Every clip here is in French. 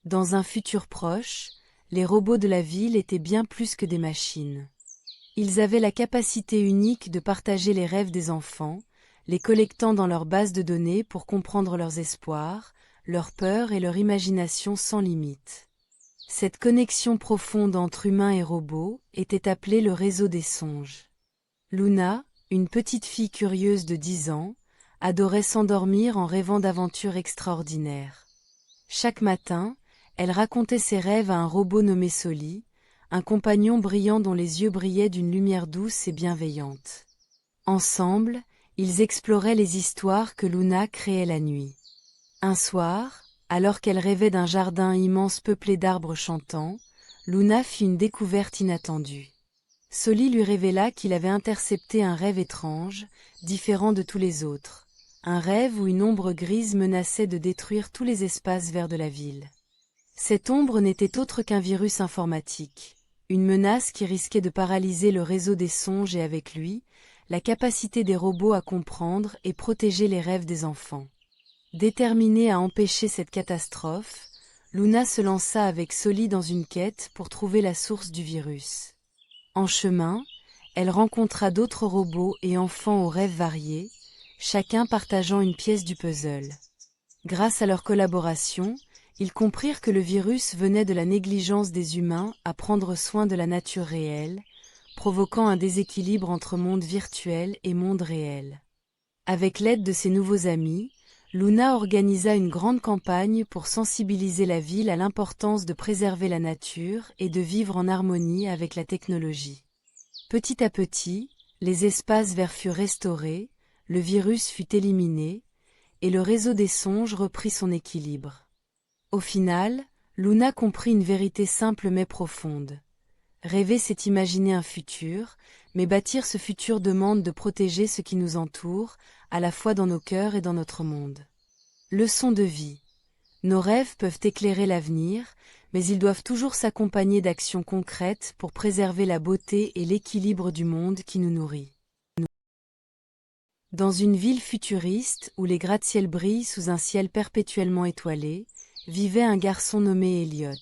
Dans un futur proche, les robots de la ville étaient bien plus que des machines. Ils avaient la capacité unique de partager les rêves des enfants, les collectant dans leur base de données pour comprendre leurs espoirs, leurs peurs et leur imagination sans limite. Cette connexion profonde entre humains et robots était appelée le réseau des songes. Luna, une petite fille curieuse de 10 ans, adorait s'endormir en rêvant d'aventures extraordinaires. Chaque matin, elle racontait ses rêves à un robot nommé Soli, un compagnon brillant dont les yeux brillaient d'une lumière douce et bienveillante. Ensemble, ils exploraient les histoires que Luna créait la nuit. Un soir, alors qu'elle rêvait d'un jardin immense peuplé d'arbres chantants, Luna fit une découverte inattendue. Soli lui révéla qu'il avait intercepté un rêve étrange, différent de tous les autres. Un rêve où une ombre grise menaçait de détruire tous les espaces verts de la ville. Cette ombre n'était autre qu'un virus informatique, une menace qui risquait de paralyser le réseau des songes et avec lui, la capacité des robots à comprendre et protéger les rêves des enfants. Déterminée à empêcher cette catastrophe, Luna se lança avec Soli dans une quête pour trouver la source du virus. En chemin, elle rencontra d'autres robots et enfants aux rêves variés, chacun partageant une pièce du puzzle. Grâce à leur collaboration, ils comprirent que le virus venait de la négligence des humains à prendre soin de la nature réelle, provoquant un déséquilibre entre monde virtuel et monde réel. Avec l'aide de ses nouveaux amis, Luna organisa une grande campagne pour sensibiliser la ville à l'importance de préserver la nature et de vivre en harmonie avec la technologie. Petit à petit, les espaces verts furent restaurés, le virus fut éliminé, et le réseau des songes reprit son équilibre. Au final, Luna comprit une vérité simple mais profonde. Rêver, c'est imaginer un futur, mais bâtir ce futur demande de protéger ce qui nous entoure, à la fois dans nos cœurs et dans notre monde. Leçon de vie. Nos rêves peuvent éclairer l'avenir, mais ils doivent toujours s'accompagner d'actions concrètes pour préserver la beauté et l'équilibre du monde qui nous nourrit. Dans une ville futuriste où les gratte-ciels brillent sous un ciel perpétuellement étoilé, vivait un garçon nommé Elliot.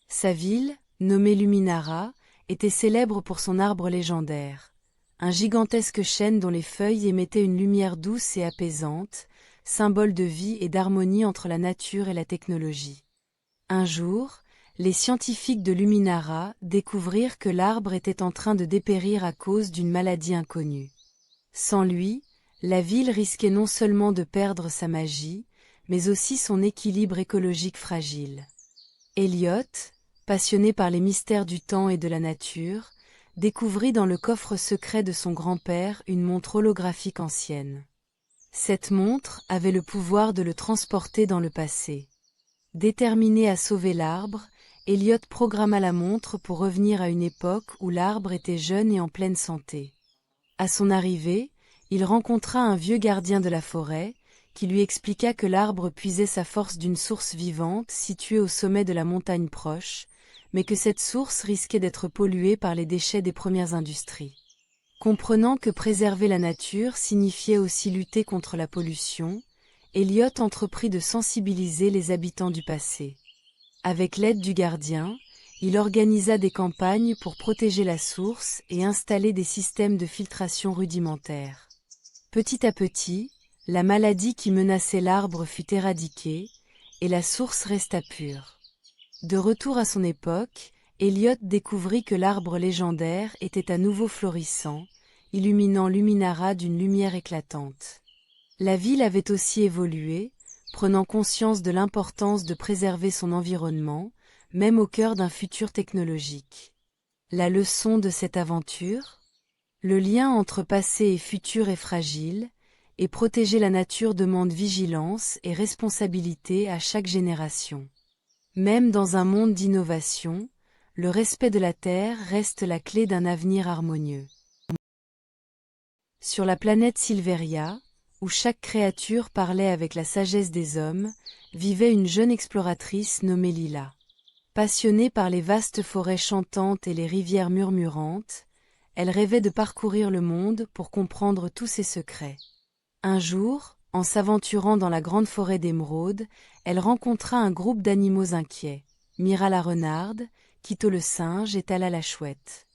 Sa ville, nommée Luminara, était célèbre pour son arbre légendaire. Un gigantesque chêne dont les feuilles émettaient une lumière douce et apaisante, symbole de vie et d'harmonie entre la nature et la technologie. Un jour, les scientifiques de Luminara découvrirent que l'arbre était en train de dépérir à cause d'une maladie inconnue. Sans lui, la ville risquait non seulement de perdre sa magie, mais aussi son équilibre écologique fragile. Elliot, passionné par les mystères du temps et de la nature, découvrit dans le coffre secret de son grand-père une montre holographique ancienne. Cette montre avait le pouvoir de le transporter dans le passé. Déterminé à sauver l'arbre, Elliot programma la montre pour revenir à une époque où l'arbre était jeune et en pleine santé. À son arrivée, il rencontra un vieux gardien de la forêt, qui lui expliqua que l'arbre puisait sa force d'une source vivante située au sommet de la montagne proche, mais que cette source risquait d'être polluée par les déchets des premières industries. Comprenant que préserver la nature signifiait aussi lutter contre la pollution, Elliot entreprit de sensibiliser les habitants du passé. Avec l'aide du gardien, il organisa des campagnes pour protéger la source et installer des systèmes de filtration rudimentaires. Petit à petit, la maladie qui menaçait l'arbre fut éradiquée, et la source resta pure. De retour à son époque, Elliot découvrit que l'arbre légendaire était à nouveau florissant, illuminant Luminara d'une lumière éclatante. La ville avait aussi évolué, prenant conscience de l'importance de préserver son environnement, même au cœur d'un futur technologique. La leçon de cette aventure ? Le lien entre passé et futur est fragile, et protéger la nature demande vigilance et responsabilité à chaque génération. Même dans un monde d'innovation, le respect de la Terre reste la clé d'un avenir harmonieux. Sur la planète Silveria, où chaque créature parlait avec la sagesse des hommes, vivait une jeune exploratrice nommée Lila. Passionnée par les vastes forêts chantantes et les rivières murmurantes, elle rêvait de parcourir le monde pour comprendre tous ses secrets. Un jour, en s'aventurant dans la grande forêt d'émeraude, elle rencontra un groupe d'animaux inquiets. Mira la renarde, Quito le singe et Tala la chouette.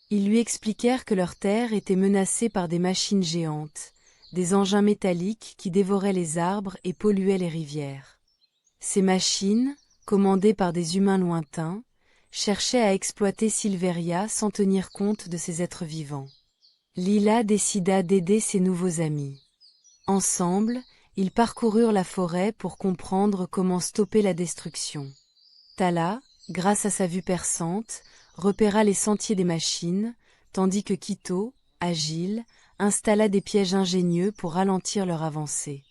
Ils lui expliquèrent que leur terre était menacée par des machines géantes, des engins métalliques qui dévoraient les arbres et polluaient les rivières. Ces machines, commandées par des humains lointains, cherchaient à exploiter Silveria sans tenir compte de ces êtres vivants. Lila décida d'aider ses nouveaux amis. Ensemble, ils parcoururent la forêt pour comprendre comment stopper la destruction. Tala, grâce à sa vue perçante, repéra les sentiers des machines, tandis que Quito, agile, installa des pièges ingénieux pour ralentir leur avancée.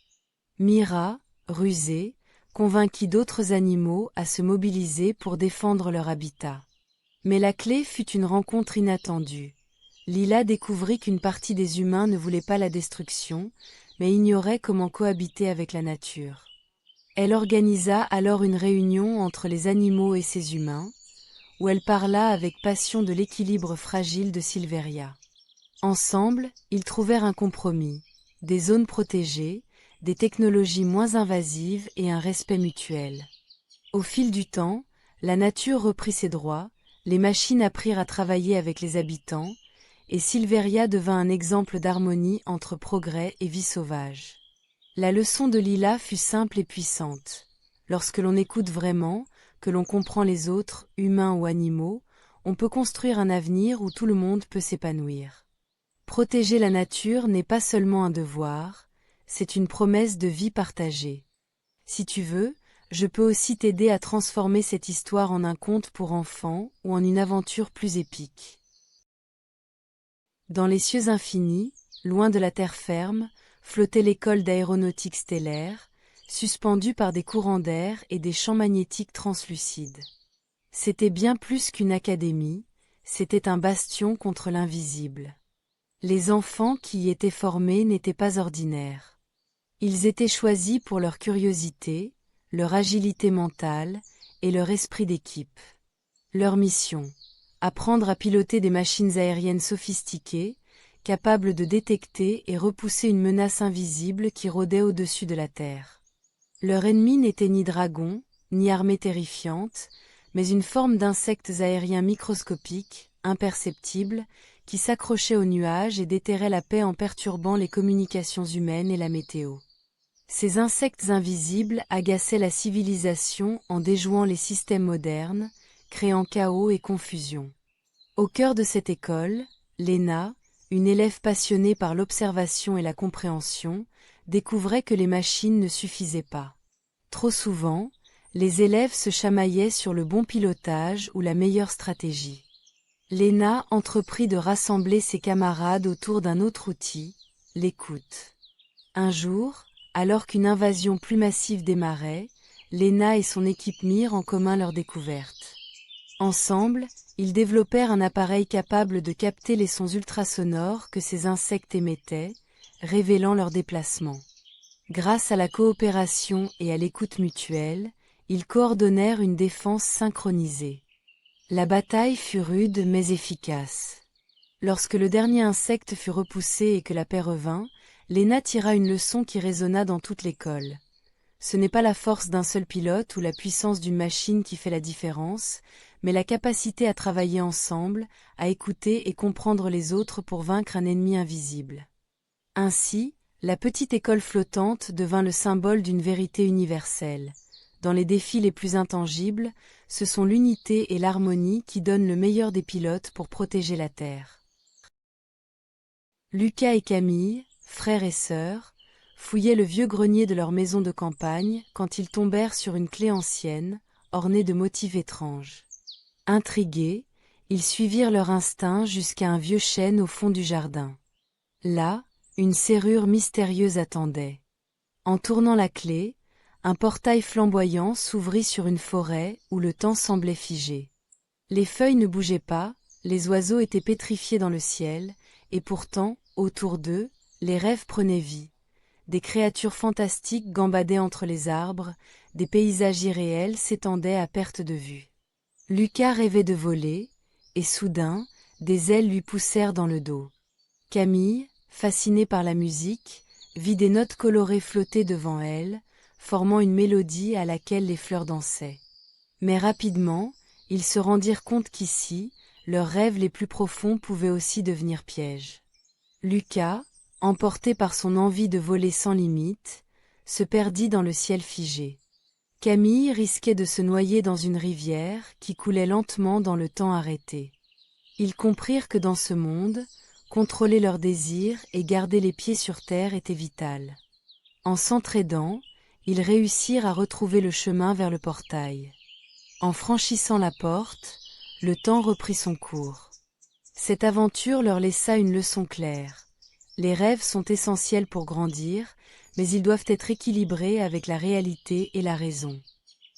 Mira, rusée, convainquit d'autres animaux à se mobiliser pour défendre leur habitat. Mais la clé fut une rencontre inattendue. Lila découvrit qu'une partie des humains ne voulait pas la destruction, mais ignorait comment cohabiter avec la nature. Elle organisa alors une réunion entre les animaux et ces humains, où elle parla avec passion de l'équilibre fragile de Silveria. Ensemble, ils trouvèrent un compromis, des zones protégées, des technologies moins invasives et un respect mutuel. Au fil du temps, la nature reprit ses droits, les machines apprirent à travailler avec les habitants, et Silveria devint un exemple d'harmonie entre progrès et vie sauvage. La leçon de Lila fut simple et puissante. Lorsque l'on écoute vraiment, que l'on comprend les autres, humains ou animaux, on peut construire un avenir où tout le monde peut s'épanouir. Protéger la nature n'est pas seulement un devoir, c'est une promesse de vie partagée. Si tu veux, je peux aussi t'aider à transformer cette histoire en un conte pour enfants ou en une aventure plus épique. Dans les cieux infinis, loin de la terre ferme, flottait l'école d'aéronautique stellaire, suspendue par des courants d'air et des champs magnétiques translucides. C'était bien plus qu'une académie, c'était un bastion contre l'invisible. Les enfants qui y étaient formés n'étaient pas ordinaires. Ils étaient choisis pour leur curiosité, leur agilité mentale et leur esprit d'équipe. Leur mission: apprendre à piloter des machines aériennes sophistiquées, capables de détecter et repousser une menace invisible qui rôdait au-dessus de la Terre. Leur ennemi n'était ni dragon, ni armée terrifiante, mais une forme d'insectes aériens microscopiques, imperceptibles, qui s'accrochaient aux nuages et déterraient la paix en perturbant les communications humaines et la météo. Ces insectes invisibles agaçaient la civilisation en déjouant les systèmes modernes, créant chaos et confusion. Au cœur de cette école, Lena, une élève passionnée par l'observation et la compréhension, découvrait que les machines ne suffisaient pas. Trop souvent, les élèves se chamaillaient sur le bon pilotage ou la meilleure stratégie. Lena entreprit de rassembler ses camarades autour d'un autre outil, l'écoute. Un jour, alors qu'une invasion plus massive démarrait, Lena et son équipe mirent en commun leur découverte. Ensemble, ils développèrent un appareil capable de capter les sons ultrasonores que ces insectes émettaient, révélant leur déplacement. Grâce à la coopération et à l'écoute mutuelle, ils coordonnèrent une défense synchronisée. La bataille fut rude mais efficace. Lorsque le dernier insecte fut repoussé et que la paix revint, Lena tira une leçon qui résonna dans toute l'école. Ce n'est pas la force d'un seul pilote ou la puissance d'une machine qui fait la différence, mais la capacité à travailler ensemble, à écouter et comprendre les autres pour vaincre un ennemi invisible. Ainsi, la petite école flottante devint le symbole d'une vérité universelle. Dans les défis les plus intangibles, ce sont l'unité et l'harmonie qui donnent le meilleur des pilotes pour protéger la Terre. Lucas et Camille, frères et sœurs, fouillaient le vieux grenier de leur maison de campagne quand ils tombèrent sur une clé ancienne, ornée de motifs étranges. Intrigués, ils suivirent leur instinct jusqu'à un vieux chêne au fond du jardin. Là, une serrure mystérieuse attendait. En tournant la clé, un portail flamboyant s'ouvrit sur une forêt où le temps semblait figé. Les feuilles ne bougeaient pas, les oiseaux étaient pétrifiés dans le ciel, et pourtant, autour d'eux, les rêves prenaient vie. Des créatures fantastiques gambadaient entre les arbres, des paysages irréels s'étendaient à perte de vue. Lucas rêvait de voler, et soudain, des ailes lui poussèrent dans le dos. Camille, fascinée par la musique, vit des notes colorées flotter devant elle, formant une mélodie à laquelle les fleurs dansaient. Mais rapidement, ils se rendirent compte qu'ici, leurs rêves les plus profonds pouvaient aussi devenir pièges. Lucas, emporté par son envie de voler sans limite, se perdit dans le ciel figé. Camille risquait de se noyer dans une rivière qui coulait lentement dans le temps arrêté. Ils comprirent que dans ce monde, contrôler leurs désirs et garder les pieds sur terre était vital. En s'entraidant, ils réussirent à retrouver le chemin vers le portail. En franchissant la porte, le temps reprit son cours. Cette aventure leur laissa une leçon claire. Les rêves sont essentiels pour grandir, mais ils doivent être équilibrés avec la réalité et la raison.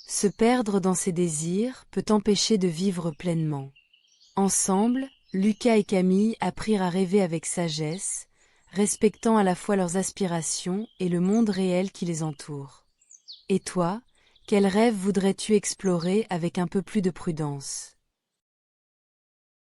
Se perdre dans ses désirs peut empêcher de vivre pleinement. Ensemble, Lucas et Camille apprirent à rêver avec sagesse, respectant à la fois leurs aspirations et le monde réel qui les entoure. Et toi, quel rêve voudrais-tu explorer avec un peu plus de prudence ?